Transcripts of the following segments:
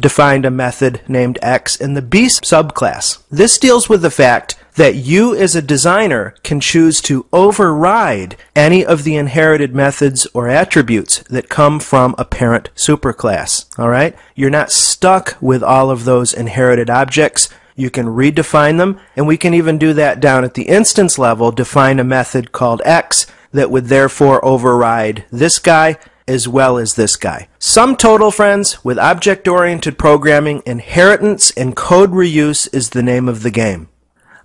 defined a method named X in the B subclass. This deals with the fact that you as a designer can choose to override any of the inherited methods or attributes that come from a parent superclass. All right? You're not stuck with all of those inherited objects. You can redefine them, and we can even do that down at the instance level, define a method called X that would therefore override this guy as well as this guy. Sum total, friends, with object-oriented programming, inheritance and code reuse is the name of the game.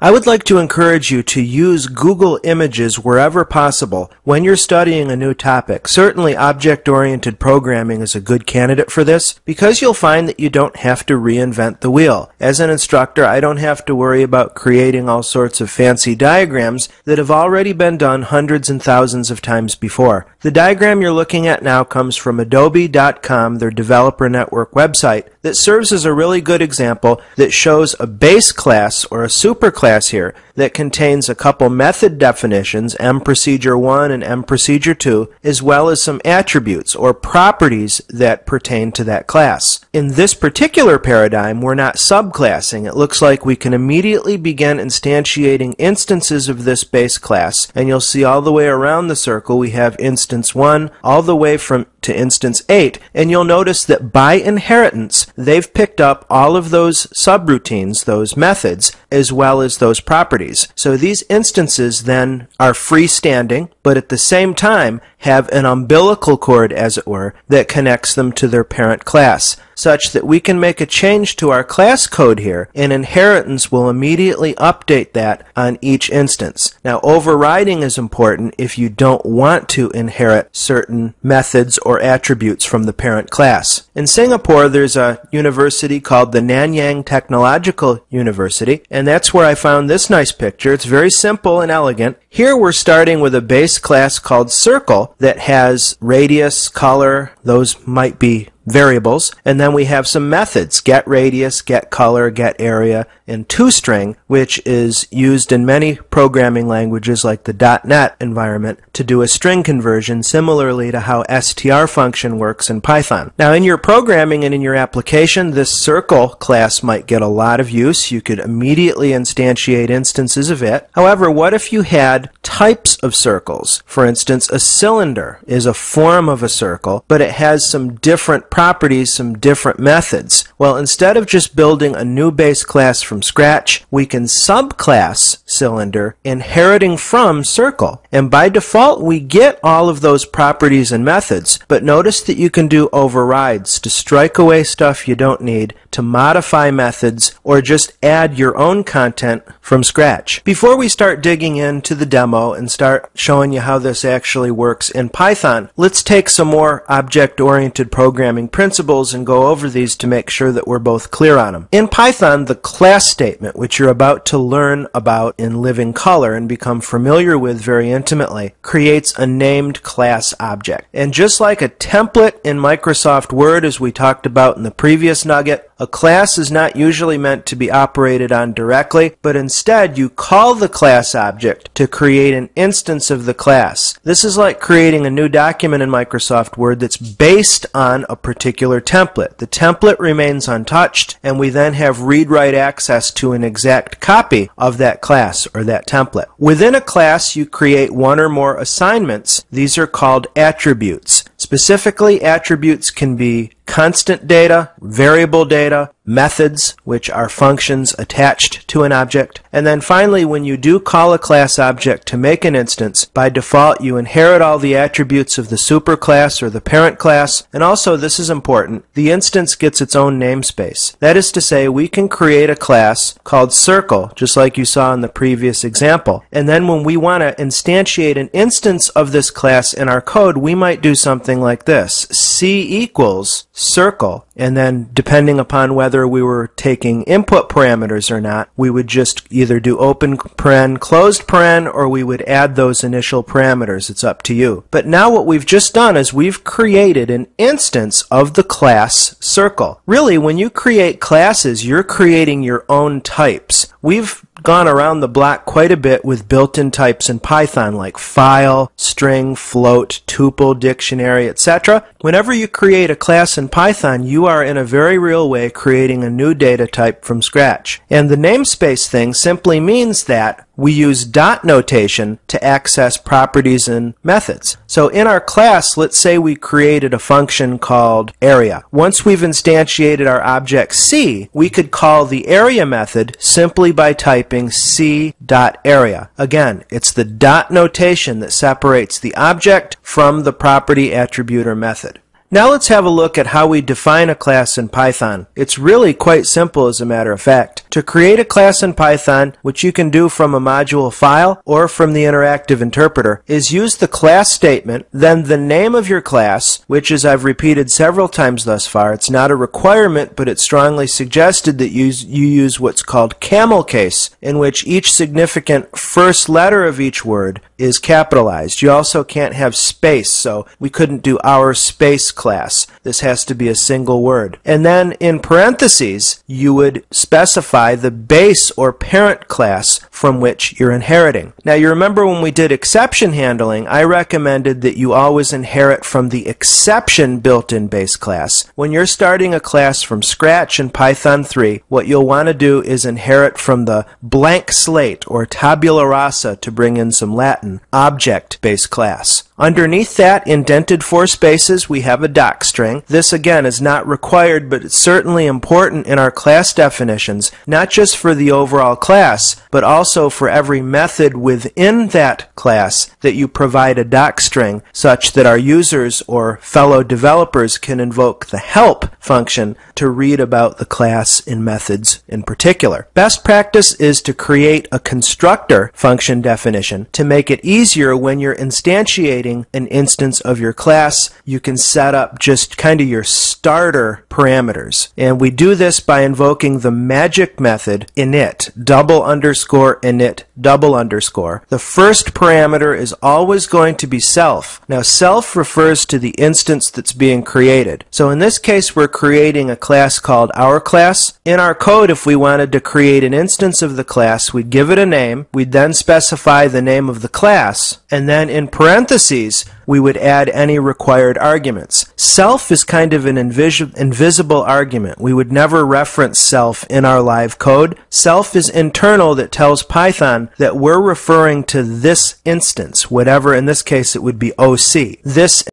I would like to encourage you to use Google Images wherever possible when you're studying a new topic. Certainly object-oriented programming is a good candidate for this because you'll find that you don't have to reinvent the wheel. As an instructor, I don't have to worry about creating all sorts of fancy diagrams that have already been done hundreds and thousands of times before. The diagram you're looking at now comes from Adobe.com, their developer network website, that serves as a really good example that shows a base class or a superclass here that contains a couple method definitions, mProcedure1 and mProcedure2, as well as some attributes or properties that pertain to that class. In this particular paradigm, we're not subclassing. It looks like we can immediately begin instantiating instances of this base class, and you'll see all the way around the circle we have instance 1 all the way to instance 8, and you'll notice that by inheritance they've picked up all of those subroutines, those methods, as well as those properties. So these instances then are freestanding, but at the same time have an umbilical cord, as it were, that connects them to their parent class, such that we can make a change to our class code here, and inheritance will immediately update that on each instance. Now, overriding is important if you don't want to inherit certain methods or attributes from the parent class. In Singapore, there's a university called the Nanyang Technological University, and that's where I found this nice picture. It's very simple and elegant. Here we're starting with a base class called Circle that has radius, color, those might be variables, and then we have some methods, getRadius, getColor, getArea, and toString, which is used in many programming languages like the .NET environment to do a string conversion, similarly to how str function works in Python. Now, in your programming and in your application, this Circle class might get a lot of use. You could immediately instantiate instances of it. However, what if you had types of circles? For instance, a cylinder is a form of a circle, but it has some different properties, some different methods. Well, instead of just building a new base class from scratch, we can subclass cylinder inheriting from circle. And by default, we get all of those properties and methods, but notice that you can do overrides to strike away stuff you don't need, to modify methods, or just add your own content from scratch. Before we start digging into the demo and start showing you how this actually works in Python, let's take some more object-oriented programming principles and go over these to make sure that we're both clear on them. In Python, the class statement, which you're about to learn about in living color and become familiar with very intimately, creates a named class object. And just like a template in Microsoft Word, as we talked about in the previous nugget, a class is not usually meant to be operated on directly, but instead you call the class object to create an instance of the class. This is like creating a new document in Microsoft Word that's based on a particular template. The template remains untouched, and we then have read-write access to an exact copy of that class or that template. Within a class, you create one or more assignments. These are called attributes. Specifically, attributes can be constant data, variable data, methods, which are functions attached to an object. And then finally, when you do call a class object to make an instance, by default you inherit all the attributes of the superclass or the parent class. And also, this is important, the instance gets its own namespace. That is to say, we can create a class called Circle, just like you saw in the previous example. And then when we want to instantiate an instance of this class in our code, we might do something like this. C equals Circle, and then depending upon whether we were taking input parameters or not, we would just either do open paren, closed paren, or we would add those initial parameters. It's up to you. But now what we've just done is we've created an instance of the class Circle. Really, when you create classes, you're creating your own types. We've gone around the block quite a bit with built-in types in Python like file, string, float, tuple, dictionary, etc. Whenever you create a class in Python, you are in a very real way creating a new data type from scratch. And the namespace thing simply means that we use dot notation to access properties and methods. So in our class, let's say we created a function called area. Once we've instantiated our object C, we could call the area method simply by typing c.area. Again, it's the dot notation that separates the object from the property, attribute, or method. Now let's have a look at how we define a class in Python. It's really quite simple, as a matter of fact. To create a class in Python, which you can do from a module file or from the interactive interpreter, is use the class statement, then the name of your class, which, as I've repeated several times thus far, it's not a requirement, but it's strongly suggested that you use what's called camel case, in which each significant first letter of each word is capitalized. You also can't have space, so we couldn't do our space class. This has to be a single word. And then in parentheses, you would specify the base or parent class from which you're inheriting. Now you remember when we did exception handling, I recommended that you always inherit from the exception built-in base class. When you're starting a class from scratch in Python 3, what you'll want to do is inherit from the blank slate, or tabula rasa to bring in some Latin, object base class. Underneath that, indented 4 spaces, we have a docstring. This again is not required, but it's certainly important in our class definitions, not just for the overall class, but also for every method within that class that you provide a docstring, such that our users or fellow developers can invoke the help function to read about the class and methods in particular. Best practice is to create a constructor function definition to make it easier when you're instantiating an instance of your class. You can set up just kind of your starter parameters. And we do this by invoking the magic method init, _init, _. The first parameter is always going to be self. Now self refers to the instance that's being created. So in this case, we're creating a class called our class. In our code, if we wanted to create an instance of the class, we'd give it a name, we'd then specify the name of the class, and then in parentheses, we would add any required arguments. Self is kind of an invisible argument. We would never reference self in our live code. Self is internal, that tells Python that we're referring to this instance, whatever, in this case it would be OC. This